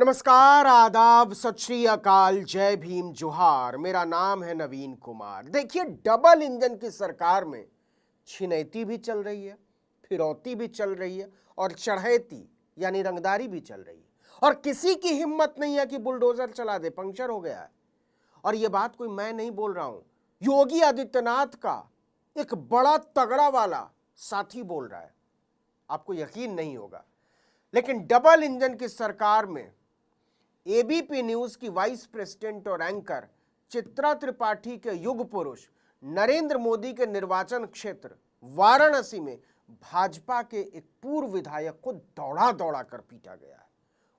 नमस्कार, आदाब, सत श्री अकाल, जय भीम, जोहार। मेरा नाम है नवीन कुमार। देखिए, डबल इंजन की सरकार में छिनैती भी चल रही है, फिरौती भी चल रही है और चढ़ैती यानी रंगदारी भी चल रही है। और किसी की हिम्मत नहीं है कि बुलडोजर चला दे, पंक्चर हो गया है। और ये बात कोई मैं नहीं बोल रहा हूं, योगी आदित्यनाथ का एक बड़ा तगड़ा वाला साथी बोल रहा है। आपको यकीन नहीं होगा, लेकिन डबल इंजन की सरकार में एबीपी न्यूज की वाइस प्रेसिडेंट और एंकर चित्रा त्रिपाठी के युग पुरुष नरेंद्र मोदी के निर्वाचन क्षेत्र वाराणसी में भाजपा के एक पूर्व विधायक को दौड़ा दौड़ा कर पीटा गया है,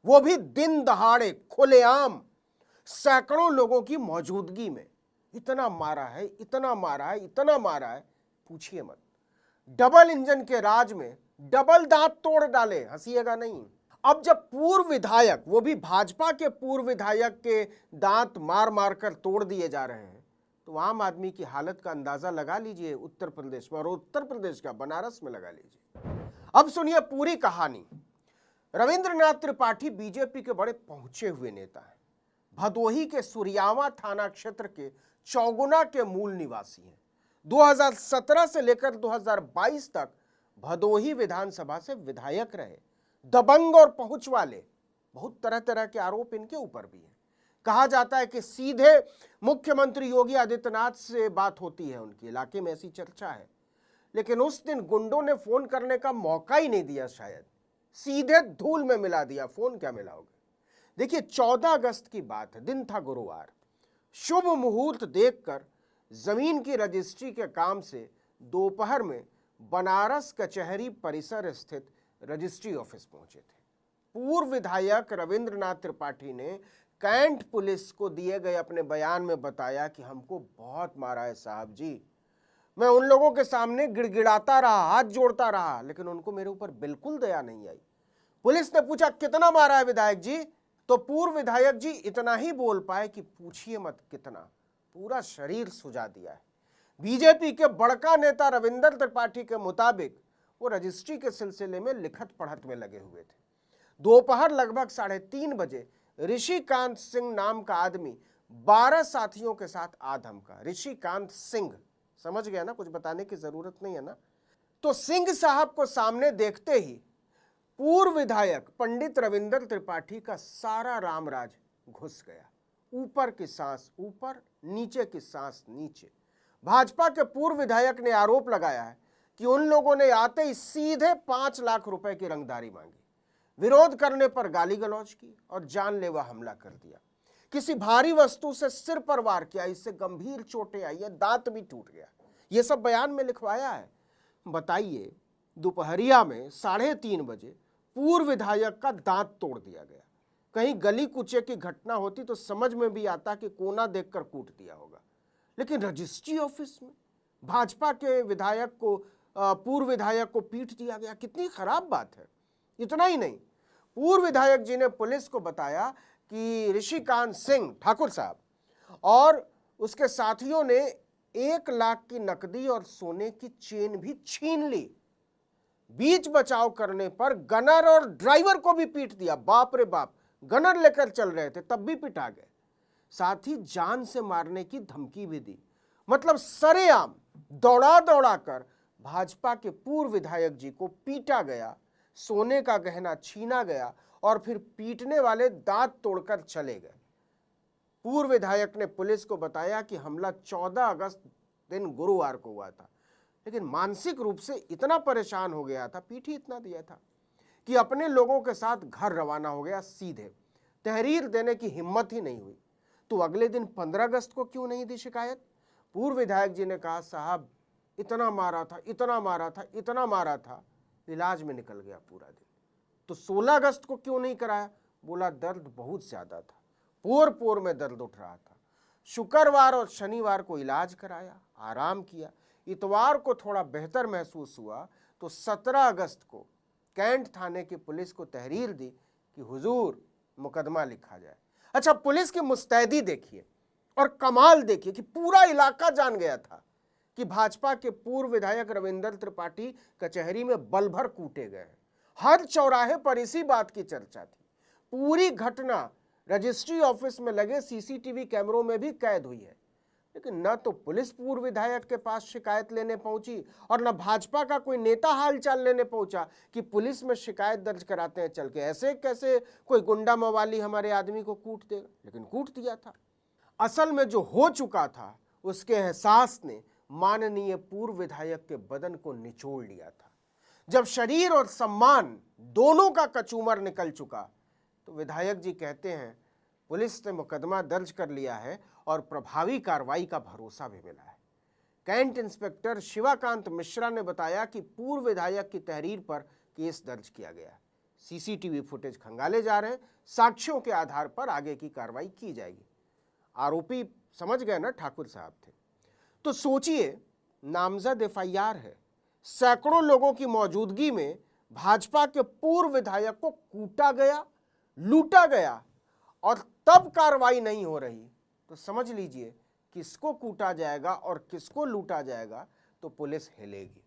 वो भी दिन दहाड़े, खुलेआम, सैकड़ों लोगों की मौजूदगी में। इतना मारा है, इतना मारा है, इतना मारा है, पूछिए मत। डबल इंजन के राज में डबल दांत तोड़ डाले, हंसीएगा नहीं। अब जब पूर्व विधायक, वो भी भाजपा के पूर्व विधायक के दांत मार मार कर तोड़ दिए जा रहे हैं, तो आम आदमी की हालत का अंदाजा लगा लीजिए उत्तर प्रदेश में, और उत्तर प्रदेश का बनारस में लगा लीजिए। अब सुनिए पूरी कहानी। रविंद्रनाथ त्रिपाठी बीजेपी के बड़े पहुंचे हुए नेता हैं। भदोही के सुरियावा थाना क्षेत्र के चौगुना के मूल निवासी हैं। 2017 से लेकर 2022 तक भदोही विधानसभा से विधायक रहे। दबंग और पहुंच वाले, बहुत तरह तरह के आरोप इनके ऊपर भी हैं। कहा जाता है कि सीधे मुख्यमंत्री योगी आदित्यनाथ से बात होती है उनके इलाके में, ऐसी चर्चा है। लेकिन उस दिन गुंडों ने फोन करने का मौका ही नहीं दिया, शायद सीधे धूल में मिला दिया। फोन क्या मिलाओगे। देखिए, 14 अगस्त की बात है, दिन था गुरुवार। शुभ मुहूर्त देखकर जमीन की रजिस्ट्री के काम से दोपहर में बनारस कचहरी परिसर स्थित रजिस्ट्री ऑफिस पहुंचे थे। पूर्व विधायक रविंद्रनाथ त्रिपाठी ने कैंट पुलिस को दिए गए अपने बयान में बताया कि हमको बहुत मारा है साहब जी। मैं उन लोगों के सामने गिड़गिड़ाता रहा, हाथ जोड़ता रहा, लेकिन उनको मेरे ऊपर बिल्कुल दया नहीं आई। पुलिस ने पूछा कितना मारा है विधायक जी, तो पूर्व विधायक जी इतना ही बोल पाए कि पूछिए मत कितना, पूरा शरीर सुजा दिया है। बीजेपी के बड़का नेता रविंद्र त्रिपाठी के मुताबिक वो रजिस्ट्री के सिलसिले में लिखत पढ़त में लगे हुए थे। दोपहर लगभग 3:30 बजे ऋषिकांत सिंह नाम का आदमी 12 साथियों के साथ आ धमका। ऋषिकांत सिंह, समझ गया ना, कुछ बताने की जरूरत नहीं है ना। तो सिंह साहब को सामने देखते ही पूर्व विधायक पंडित रविंद्र त्रिपाठी का सारा रामराज घुस गया। ऊपर की सांस ऊपर, नीचे की सांस नीचे। भाजपा के पूर्व विधायक ने आरोप लगाया है कि उन लोगों ने आते ही सीधे 5 लाख रुपए की रंगदारी मांगी, विरोध करने पर गाली गलौज की और जानलेवा हमला कर दिया। किसी भारी वस्तु से सिर पर वार किया, इससे गंभीर चोटें आई है, दांत भी टूट गया। यह सब बयान में लिखवाया है। बताइए, दोपहरिया में 3:30 बजे पूर्व विधायक का दांत तोड़ दिया गया। कहीं गली कुचे की घटना होती तो समझ में भी आता कि कोना देखकर कूट दिया होगा, लेकिन रजिस्ट्री ऑफिस में भाजपा के विधायक को, पूर्व विधायक को पीट दिया गया। कितनी खराब बात है। इतना ही नहीं, पूर्व विधायक जी ने पुलिस को बताया कि ऋषिकांत सिंह ठाकुर साहब और उसके साथियों ने 1 लाख की नकदी और सोने की चेन भी छीन ली। बीच बचाव करने पर गनर और ड्राइवर को भी पीट दिया। बाप रे बाप, गनर लेकर चल रहे थे तब भी पिटा गए। साथ ही जान से मारने की धमकी भी दी। मतलब सरेआम दौड़ा दौड़ा कर भाजपा के पूर्व विधायक जी को पीटा गया, सोने का गहना छीना गया और फिर पीटने वाले दांत तोड़कर चले गए। पूर्व विधायक ने पुलिस को बताया कि हमला 14 अगस्त दिन गुरुवार को हुआ था, लेकिन मानसिक रूप से इतना परेशान हो गया था, पीठ ही इतना दिया था कि अपने लोगों के साथ घर रवाना हो गया। सीधे तहरीर देने की हिम्मत ही नहीं हुई। तो अगले दिन 15 अगस्त को क्यों नहीं दी शिकायत? पूर्व विधायक जी ने कहा साहब इतना मारा था, इतना मारा था, इतना मारा था, इलाज में निकल गया पूरा दिन। तो 16 अगस्त को क्यों नहीं कराया? बोला दर्द बहुत ज्यादा था, पोर पोर में दर्द उठ रहा था। शुक्रवार और शनिवार को इलाज कराया, आराम किया। इतवार को थोड़ा बेहतर महसूस हुआ तो 17 अगस्त को कैंट थाने की पुलिस को तहरीर दी कि हुजूर मुकदमा लिखा जाए। अच्छा, पुलिस की मुस्तैदी देखिए और कमाल देखिए कि पूरा इलाका जान गया था कि भाजपा के पूर्व विधायक रविंद्र त्रिपाठी कचहरी में बल भर कूटे गए। हर चौराहे पर इसी बात की चर्चा थी। पूरी घटना रजिस्ट्री ऑफिस में लगे सीसीटीवी कैमरों में भी कैद हुई है। लेकिन न तो पुलिस पूर्व विधायक के पास शिकायत लेने पहुंची और न भाजपा का कोई नेता हालचाल लेने पहुंचा कि पुलिस में शिकायत दर्ज कराते हैं चल के। ऐसे कैसे कोई गुंडा मवाली हमारे आदमी को कूट देगा, लेकिन कूट दिया था। असल में जो हो चुका था उसके एहसास ने माननीय पूर्व विधायक के बदन को निचोड़ लिया था। जब शरीर और सम्मान दोनों का कचूमर निकल चुका तो विधायक जी कहते हैं पुलिस ने मुकदमा दर्ज कर लिया है और प्रभावी कार्रवाई का भरोसा भी मिला है। कैंट इंस्पेक्टर शिवाकांत मिश्रा ने बताया कि पूर्व विधायक की तहरीर पर केस दर्ज किया गया। सीसीटीवी फुटेज खंगाले जा रहे हैं, साक्ष्यों के आधार पर आगे की कार्रवाई की जाएगी। आरोपी समझ गए ना ठाकुर साहब थे। तो सोचिए, नामजद एफआईआर है, सैकड़ों लोगों की मौजूदगी में भाजपा के पूर्व विधायक को कूटा गया, लूटा गया और तब कार्रवाई नहीं हो रही तो समझ लीजिए किसको कूटा जाएगा और किसको लूटा जाएगा तो पुलिस हिलेगी।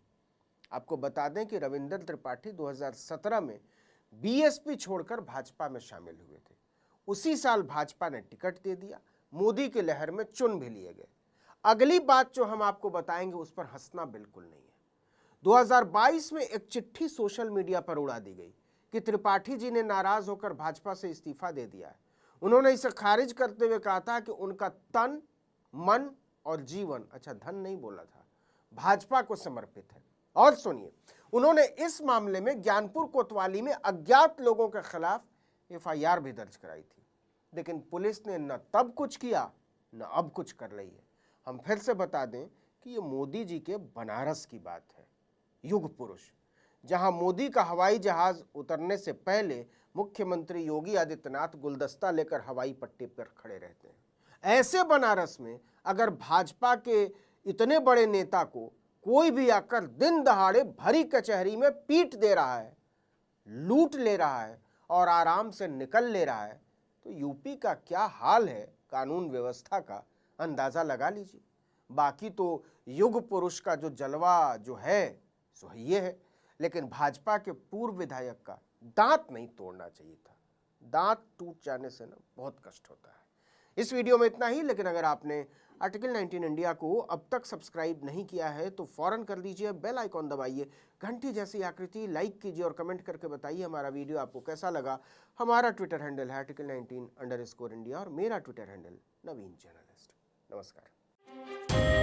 आपको बता दें कि रविंद्र त्रिपाठी 2017 में बीएसपी छोड़कर भाजपा में शामिल हुए थे। उसी साल भाजपा ने टिकट दे दिया, मोदी की लहर में चुन भी लिए गए। अगली बात जो हम आपको बताएंगे उस पर हंसना बिल्कुल नहीं है। 2022 में एक चिट्ठी सोशल मीडिया पर उड़ा दी गई कि त्रिपाठी जी ने नाराज होकर भाजपा से इस्तीफा दे दिया है। उन्होंने इसे खारिज करते हुए कहा था कि उनका तन, मन और जीवन, अच्छा धन नहीं बोला था, भाजपा को समर्पित है। और सुनिए, उन्होंने इस मामले में ज्ञानपुर कोतवाली में अज्ञात लोगों के खिलाफ एफआईआर भी दर्ज कराई थी। लेकिन पुलिस ने न तब कुछ किया न अब कुछ कर रही है। हम फिर से बता दें कि ये मोदी जी के बनारस की बात है, युग पुरुष, जहां मोदी का हवाई जहाज उतरने से पहले मुख्यमंत्री योगी आदित्यनाथ गुलदस्ता लेकर हवाई पट्टी पर खड़े रहते हैं। ऐसे बनारस में अगर भाजपा के इतने बड़े नेता को कोई भी आकर दिन दहाड़े भरी कचहरी में पीट दे रहा है, लूट ले रहा है और आराम से निकल ले रहा है तो यूपी का क्या हाल है कानून व्यवस्था का अंदाजा लगा लीजिए। बाकी तो युग पुरुष का जो जलवा जो है सो ये है। लेकिन भाजपा के पूर्व विधायक का दांत नहीं तोड़ना चाहिए था। दांत टूट जाने से ना बहुत कष्ट होता है। इस वीडियो में इतना ही। लेकिन अगर आपने आर्टिकल 19 इंडिया को अब तक सब्सक्राइब नहीं किया है तो फौरन कर लीजिए, बेल आइकॉन दबाइए, घंटी जैसी आकृति लाइक कीजिए और कमेंट करके बताइए हमारा वीडियो आपको कैसा लगा। हमारा ट्विटर हैंडल है article19_India और मेरा ट्विटर हैंडल नवीन जर्नलिस्ट। नमस्कार।